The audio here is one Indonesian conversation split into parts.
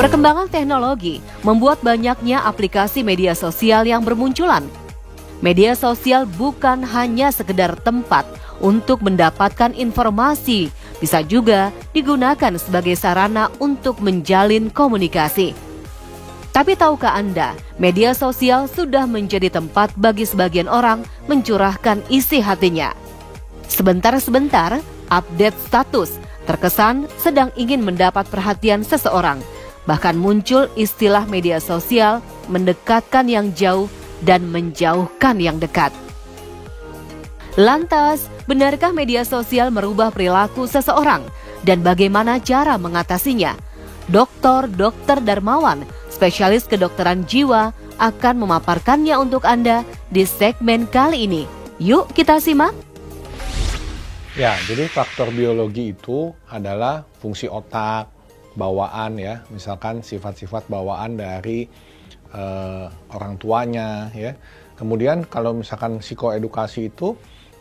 Perkembangan teknologi membuat banyaknya aplikasi media sosial yang bermunculan. Media sosial bukan hanya sekedar tempat untuk mendapatkan informasi, bisa juga digunakan sebagai sarana untuk menjalin komunikasi. Tapi tahukah Anda, media sosial sudah menjadi tempat bagi sebagian orang mencurahkan isi hatinya. Sebentar-sebentar, update status, terkesan sedang ingin mendapat perhatian seseorang. Bahkan muncul istilah media sosial mendekatkan yang jauh dan menjauhkan yang dekat. Lantas, benarkah media sosial merubah perilaku seseorang? Dan bagaimana cara mengatasinya? Dr. Darmawan, spesialis kedokteran jiwa, akan memaparkannya untuk Anda di segmen kali ini. Yuk kita simak. Ya, jadi faktor biologi itu adalah fungsi otak, bawaan ya, misalkan sifat-sifat bawaan dari orang tuanya ya. Kemudian kalau misalkan psikoedukasi itu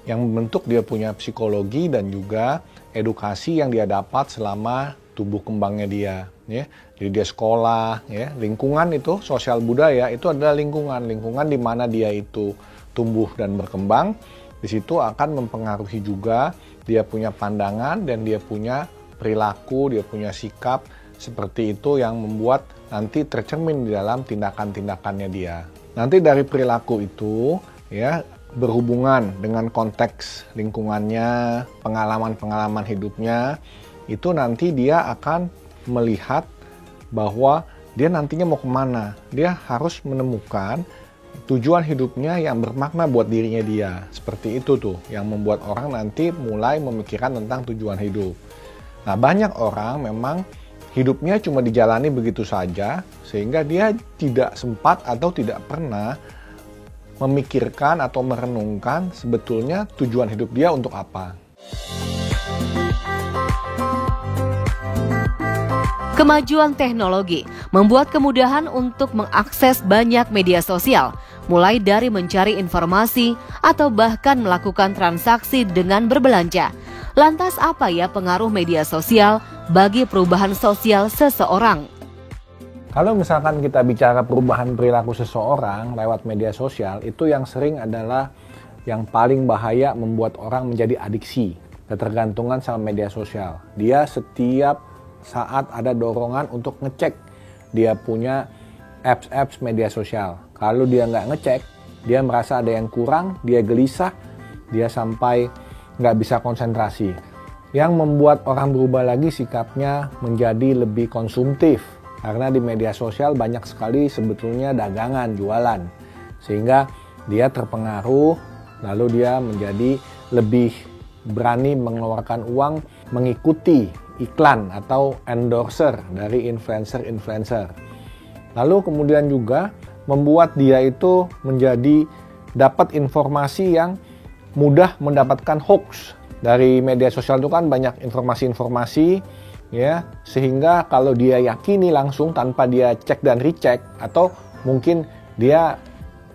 yang membentuk dia punya psikologi dan juga edukasi yang dia dapat selama tumbuh kembangnya dia ya. Jadi dia sekolah ya, lingkungan itu sosial budaya itu adalah lingkungan di mana dia itu tumbuh dan berkembang. Di situ akan mempengaruhi juga dia punya pandangan dan dia punya perilaku, dia punya sikap seperti itu yang membuat nanti tercermin di dalam tindakan-tindakannya dia. Nanti dari perilaku itu ya berhubungan dengan konteks lingkungannya, pengalaman-pengalaman hidupnya, itu nanti dia akan melihat bahwa dia nantinya mau kemana. Dia harus menemukan tujuan hidupnya yang bermakna buat dirinya dia. Seperti itu tuh yang membuat orang nanti mulai memikirkan tentang tujuan hidup. Nah, banyak orang memang hidupnya cuma dijalani begitu saja sehingga dia tidak sempat atau tidak pernah memikirkan atau merenungkan sebetulnya tujuan hidup dia untuk apa. Kemajuan teknologi membuat kemudahan untuk mengakses banyak media sosial, mulai dari mencari informasi atau bahkan melakukan transaksi dengan berbelanja. Lantas apa ya pengaruh media sosial bagi perubahan sosial seseorang? Kalau misalkan kita bicara perubahan perilaku seseorang lewat media sosial, itu yang sering adalah yang paling bahaya membuat orang menjadi adiksi, ketergantungan sama media sosial. Dia setiap saat ada dorongan untuk ngecek dia punya apps media sosial. Kalau dia nggak ngecek, dia merasa ada yang kurang, dia gelisah, dia sampai nggak bisa konsentrasi. Yang membuat orang berubah lagi sikapnya menjadi lebih konsumtif. Karena di media sosial banyak sekali sebetulnya dagangan, jualan. Sehingga dia terpengaruh, lalu dia menjadi lebih berani mengeluarkan uang mengikuti iklan atau endorser dari influencer-influencer. Lalu kemudian juga membuat dia itu menjadi dapat informasi yang mudah mendapatkan hoax. Dari media sosial itu kan banyak informasi-informasi ya, sehingga kalau dia yakini langsung tanpa dia cek dan recheck, atau mungkin dia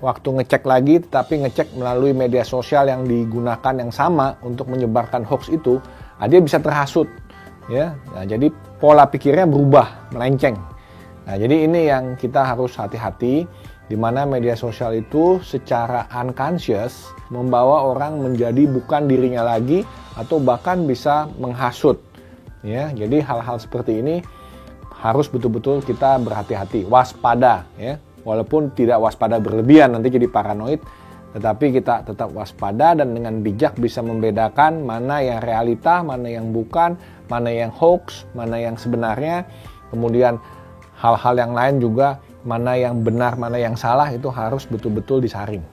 waktu ngecek lagi tetapi ngecek melalui media sosial yang digunakan yang sama untuk menyebarkan hoax itu, dia bisa terhasut. Ya, nah, jadi pola pikirnya berubah, melenceng. Nah, jadi ini yang kita harus hati-hati, di mana media sosial itu secara unconscious membawa orang menjadi bukan dirinya lagi atau bahkan bisa menghasut. Ya, jadi hal-hal seperti ini harus betul-betul kita berhati-hati, waspada. Ya, walaupun tidak waspada berlebihan nanti jadi paranoid, tetapi kita tetap waspada dan dengan bijak bisa membedakan mana yang realita, mana yang bukan, mana yang hoax, mana yang sebenarnya. Kemudian hal-hal yang lain juga, mana yang benar, mana yang salah, itu harus betul-betul disaring.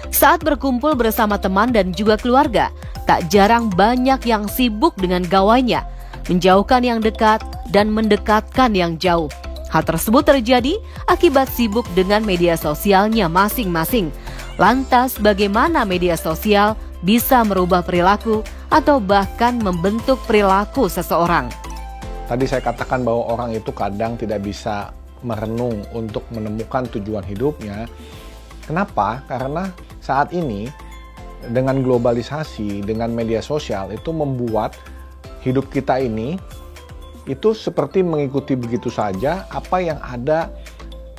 Saat berkumpul bersama teman dan juga keluarga, tak jarang banyak yang sibuk dengan gawainya, menjauhkan yang dekat dan mendekatkan yang jauh. Hal tersebut terjadi akibat sibuk dengan media sosialnya masing-masing. Lantas bagaimana media sosial bisa merubah perilaku atau bahkan membentuk perilaku seseorang? Tadi saya katakan bahwa orang itu kadang tidak bisa merenung untuk menemukan tujuan hidupnya. Kenapa? Karena saat ini dengan globalisasi, dengan media sosial itu membuat hidup kita ini itu seperti mengikuti begitu saja apa yang ada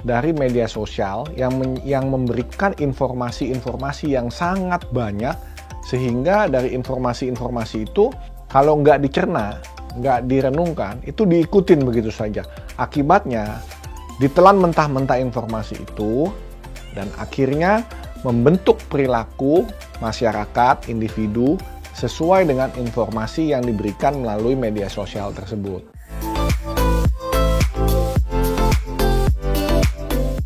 dari media sosial yang memberikan informasi-informasi yang sangat banyak, sehingga dari informasi-informasi itu kalau nggak dicerna, nggak direnungkan, itu diikutin begitu saja. Akibatnya ditelan mentah-mentah informasi itu dan akhirnya membentuk perilaku masyarakat, individu sesuai dengan informasi yang diberikan melalui media sosial tersebut.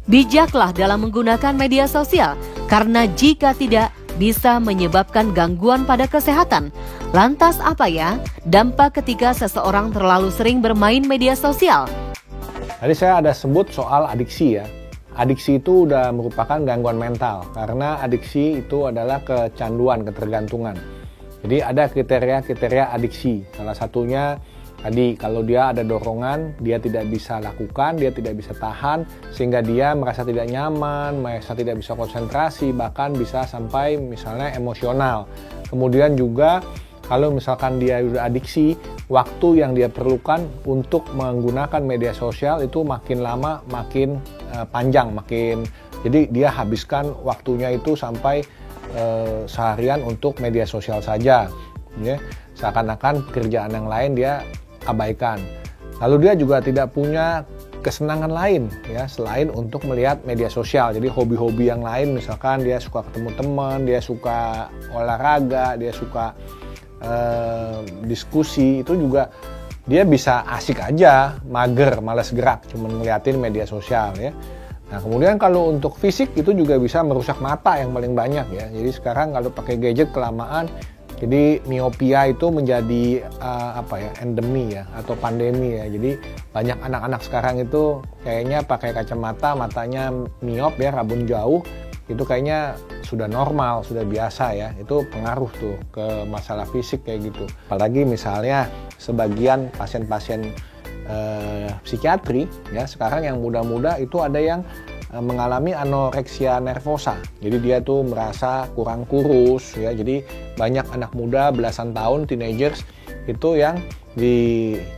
Bijaklah dalam menggunakan media sosial, karena jika tidak bisa menyebabkan gangguan pada kesehatan. Lantas apa ya dampak ketika seseorang terlalu sering bermain media sosial? Tadi saya ada sebut soal adiksi ya. Adiksi itu udah merupakan gangguan mental, karena adiksi itu adalah kecanduan, ketergantungan. Jadi ada kriteria-kriteria adiksi. Salah satunya tadi, kalau dia ada dorongan, dia tidak bisa lakukan, dia tidak bisa tahan, sehingga dia merasa tidak nyaman, merasa tidak bisa konsentrasi, bahkan bisa sampai misalnya emosional. Kemudian juga kalau misalkan dia sudah adiksi, waktu yang dia perlukan untuk menggunakan media sosial itu makin lama makin panjang, jadi dia habiskan waktunya itu sampai seharian untuk media sosial saja, ya. Seakan-akan pekerjaan yang lain dia abaikan. Lalu dia juga tidak punya kesenangan lain ya selain untuk melihat media sosial. Jadi hobi-hobi yang lain, misalkan dia suka ketemu teman, dia suka olahraga, dia suka diskusi, itu juga dia bisa asik aja, mager, malas gerak, cuma ngeliatin media sosial ya. Nah, kemudian kalau untuk fisik itu juga bisa merusak mata yang paling banyak ya. Jadi sekarang kalau pakai gadget kelamaan, jadi miopia itu menjadi endemi ya, atau pandemi ya. Jadi banyak anak-anak sekarang itu kayaknya pakai kacamata, matanya miop ya, rabun jauh. Itu kayaknya sudah normal, sudah biasa ya. Itu pengaruh tuh ke masalah fisik kayak gitu. Apalagi misalnya sebagian pasien-pasien psikiatri ya, sekarang yang muda-muda itu ada yang mengalami anoreksia nervosa. Jadi dia tuh merasa kurang kurus ya. Jadi banyak anak muda belasan tahun, teenagers itu yang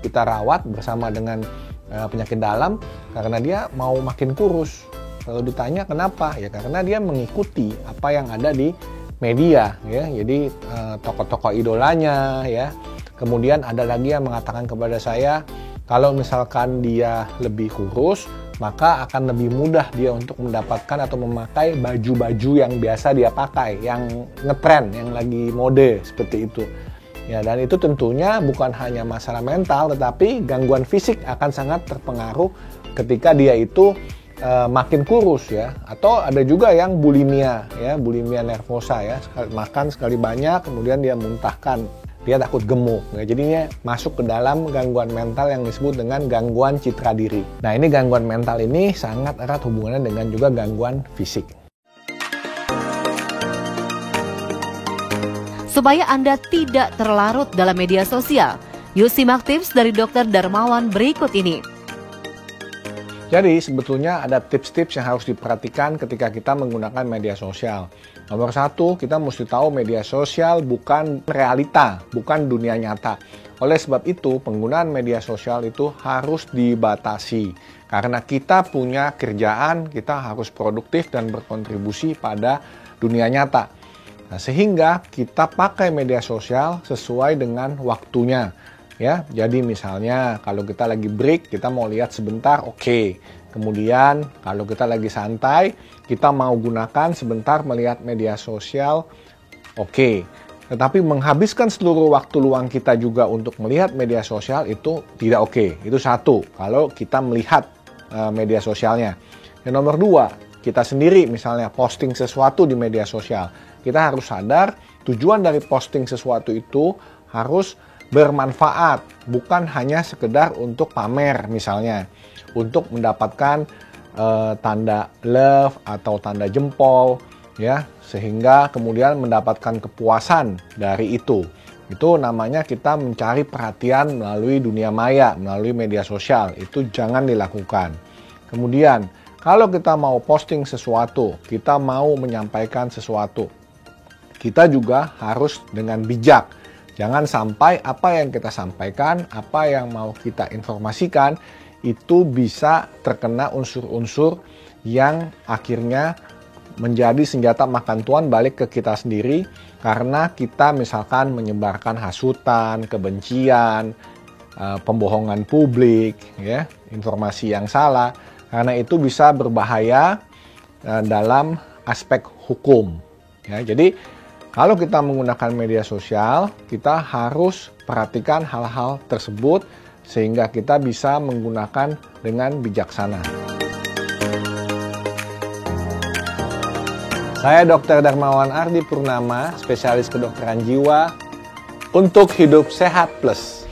kita rawat bersama dengan penyakit dalam karena dia mau makin kurus. Lalu ditanya kenapa? Ya karena dia mengikuti apa yang ada di media ya. Jadi tokoh-tokoh idolanya ya. Kemudian ada lagi yang mengatakan kepada saya, kalau misalkan dia lebih kurus, maka akan lebih mudah dia untuk mendapatkan atau memakai baju-baju yang biasa dia pakai, yang ngetren, yang lagi mode seperti itu. Ya, dan itu tentunya bukan hanya masalah mental, tetapi gangguan fisik akan sangat terpengaruh ketika dia itu makin kurus ya. Atau ada juga yang bulimia ya, bulimia nervosa ya, makan sekali banyak kemudian dia muntahkan, dia takut gemuk ya. Jadinya masuk ke dalam gangguan mental yang disebut dengan gangguan citra diri. Nah, ini gangguan mental ini sangat erat hubungannya dengan juga gangguan fisik. Supaya Anda tidak terlarut dalam media sosial, yuk simak tips dari Dr. Darmawan berikut ini. Jadi sebetulnya ada tips-tips yang harus diperhatikan ketika kita menggunakan media sosial. Nomor satu, kita mesti tahu media sosial bukan realita, bukan dunia nyata. Oleh sebab itu, penggunaan media sosial itu harus dibatasi. Karena kita punya kerjaan, kita harus produktif dan berkontribusi pada dunia nyata. Nah, sehingga kita pakai media sosial sesuai dengan waktunya. Ya, jadi misalnya kalau kita lagi break, kita mau lihat sebentar, oke. Kemudian kalau kita lagi santai, kita mau gunakan sebentar melihat media sosial, oke. Tetapi menghabiskan seluruh waktu luang kita juga untuk melihat media sosial itu tidak oke. Itu satu, kalau kita melihat media sosialnya. Yang nomor dua, kita sendiri misalnya posting sesuatu di media sosial. Kita harus sadar tujuan dari posting sesuatu itu harus bermanfaat, bukan hanya sekedar untuk pamer misalnya, untuk mendapatkan tanda love atau tanda jempol ya, sehingga kemudian mendapatkan kepuasan dari itu. Itu namanya kita mencari perhatian melalui dunia maya, melalui media sosial. Itu jangan dilakukan. Kemudian kalau kita mau posting sesuatu, kita mau menyampaikan sesuatu, kita juga harus dengan bijak. Jangan sampai apa yang kita sampaikan, apa yang mau kita informasikan, itu bisa terkena unsur-unsur yang akhirnya menjadi senjata makan tuan balik ke kita sendiri, karena kita misalkan menyebarkan hasutan, kebencian, pembohongan publik, ya, informasi yang salah, karena itu bisa berbahaya dalam aspek hukum. Ya, jadi kalau kita menggunakan media sosial, kita harus perhatikan hal-hal tersebut sehingga kita bisa menggunakan dengan bijaksana. Saya Dr. Darmawan Ardi Purnama, spesialis kedokteran jiwa untuk Hidup Sehat Plus.